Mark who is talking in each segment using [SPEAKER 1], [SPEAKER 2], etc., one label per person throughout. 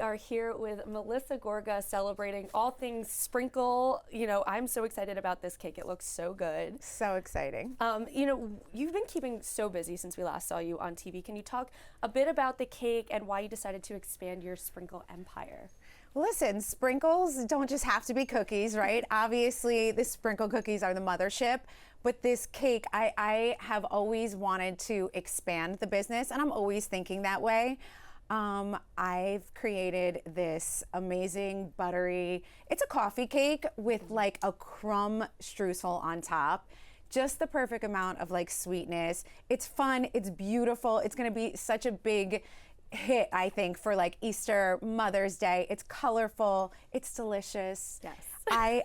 [SPEAKER 1] are here with Melissa Gorga celebrating all things sprinkle. You know, I'm so excited about this cake. It looks so good.
[SPEAKER 2] So exciting.
[SPEAKER 1] You know, you've been keeping so busy since we last saw you on TV. Can you talk a bit about the cake and why you decided to expand your sprinkle empire?
[SPEAKER 2] Listen, sprinkles don't just have to be cookies, right? Obviously, the sprinkle cookies are the mothership, but this cake, I have always wanted to expand the business, and I'm always thinking that way. I've created this amazing buttery, it's a coffee cake with like a crumb streusel on top. Just the perfect amount of like sweetness. It's fun, it's beautiful. It's gonna be such a big hit, I think, for like Easter, Mother's Day. It's colorful, it's delicious.
[SPEAKER 1] Yes.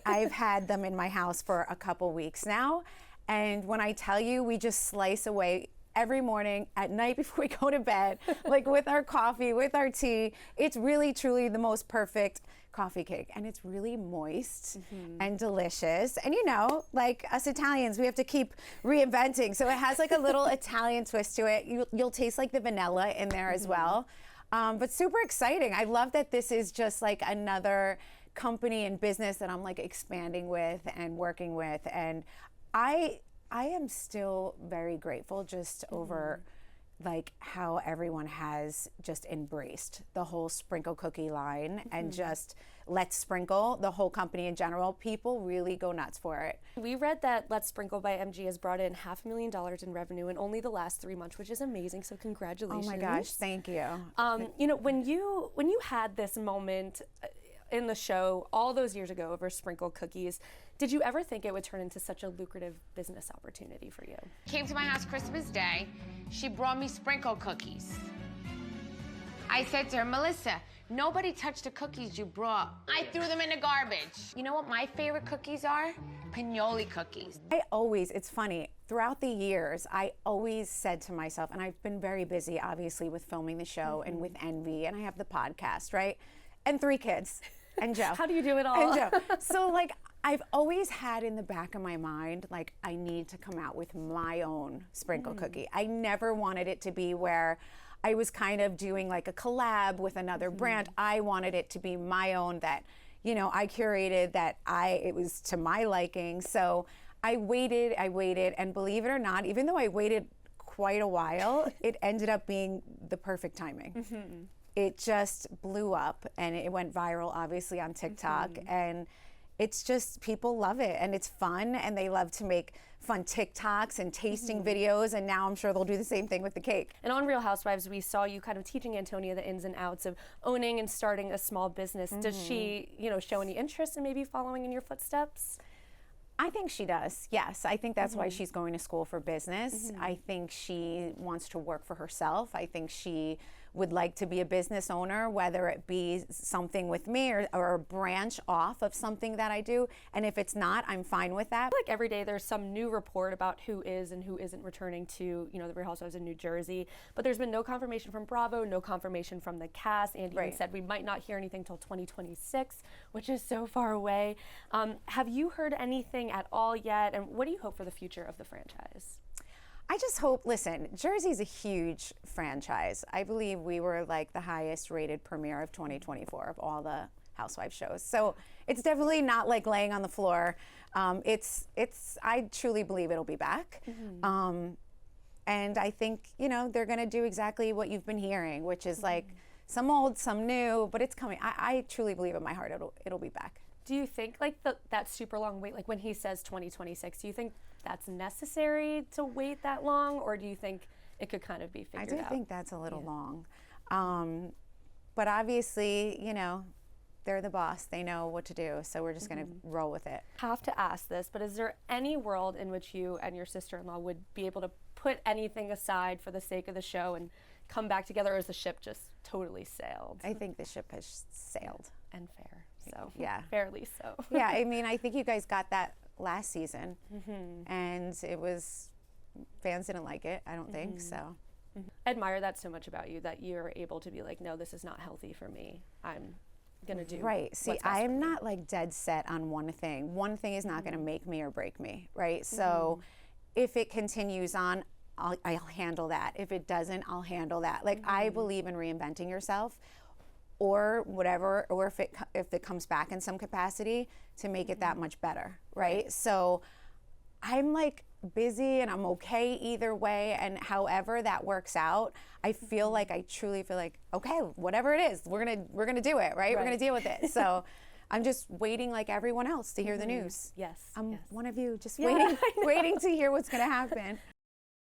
[SPEAKER 2] I've had them in my house for a couple weeks now. And when I tell you, we just slice away every morning, at night before we go to bed, like with our coffee, with our tea. It's really, truly the most perfect coffee cake. And it's really moist and delicious. And you know, like us Italians, we have to keep reinventing. So it has like a little Italian twist to it. You'll taste like the vanilla in there as well. But super exciting. I love that this is just like another company and business that I'm like expanding with and working with. And I am still very grateful just over like how everyone has just embraced the whole sprinkle cookie line and just Let's Sprinkle, the whole company in general. People really go nuts for it.
[SPEAKER 1] We read that Let's Sprinkle by MG has brought in $500,000 in revenue in only the last 3 months, which is amazing. So congratulations.
[SPEAKER 2] Oh my gosh, thank you.
[SPEAKER 1] You know, when you had this moment in the show all those years ago over sprinkle cookies, did you ever think it would turn into such a lucrative business opportunity for you?
[SPEAKER 3] Came to my house Christmas Day. She brought me sprinkle cookies. I said to her, Melissa, nobody touched the cookies you brought. I threw them in the garbage. You know what my favorite cookies are? Pinoli cookies.
[SPEAKER 2] It's funny, throughout the years, I always said to myself, and I've been very busy, obviously, with filming the show and with Envy, and I have the podcast, right? And 3 kids, and Joe.
[SPEAKER 1] How do you do it all?
[SPEAKER 2] And Joe. So like, I've always had in the back of my mind, like, I need to come out with my own sprinkle cookie. I never wanted it to be where I was kind of doing like a collab with another brand. I wanted it to be my own, that, you know, I curated, that it was to my liking. So I waited, and believe it or not, even though I waited quite a while, it ended up being the perfect timing. It just blew up and it went viral, obviously, on TikTok. And it's just, people love it and it's fun, and they love to make fun TikToks and tasting videos, and now I'm sure they'll do the same thing with the cake.
[SPEAKER 1] And on Real Housewives, we saw you kind of teaching Antonia the ins and outs of owning and starting a small business. Does she, you know, show any interest in maybe following in your footsteps?
[SPEAKER 2] I think she does, yes. I think that's why she's going to school for business. I think she wants to work for herself. I think she would like to be a business owner, whether it be something with me or a branch off of something that I do. And if it's not, I'm fine with that.
[SPEAKER 1] Like every day there's some new report about who is and who isn't returning to, you know, the Real Housewives in New Jersey. But there's been no confirmation from Bravo, no confirmation from the cast. Andy even said we might not hear anything till 2026, which is so far away. Have you heard anything at all yet? And what do you hope for the future of the franchise?
[SPEAKER 2] I just hope, listen, Jersey's a huge franchise. I believe we were like the highest rated premiere of 2024 of all the Housewives shows. So it's definitely not like laying on the floor. I truly believe it'll be back. And I think, you know, they're gonna do exactly what you've been hearing, which is like some old, some new, but it's coming. I truly believe in my heart it'll be back.
[SPEAKER 1] Do you think like that super long wait, like when he says 2026, do you think that's necessary to wait that long, or do you think it could kind of be figured out?
[SPEAKER 2] I do think that's a little long. But obviously, you know, they're the boss. They know what to do, so we're just going to roll with it.
[SPEAKER 1] Have to ask this, but is there any world in which you and your sister-in-law would be able to put anything aside for the sake of the show and come back together, or is the ship just totally sailed?
[SPEAKER 2] I think the ship has sailed.
[SPEAKER 1] And fair. So
[SPEAKER 2] yeah,
[SPEAKER 1] fairly so.
[SPEAKER 2] Yeah, I mean, I think you guys got that last season, and it was, fans didn't like it, I don't think, so.
[SPEAKER 1] I admire that so much about you, that you're able to be like, no, this is not healthy for me. I'm gonna do
[SPEAKER 2] right. See, I'm not like dead set on one thing. One thing is not gonna make me or break me, right? So if it continues on, I'll handle that. If it doesn't, I'll handle that. Like, I believe in reinventing yourself. or whatever, or if it comes back in some capacity, to make it that much better, right? So I'm like busy and I'm okay either way, and however that works out, I feel like, I truly feel like, okay, whatever it is, we're gonna do it, right? We're gonna deal with it. So I'm just waiting like everyone else to hear the news.
[SPEAKER 1] Yes.
[SPEAKER 2] I'm
[SPEAKER 1] yes.
[SPEAKER 2] one of you, just waiting to hear what's gonna happen.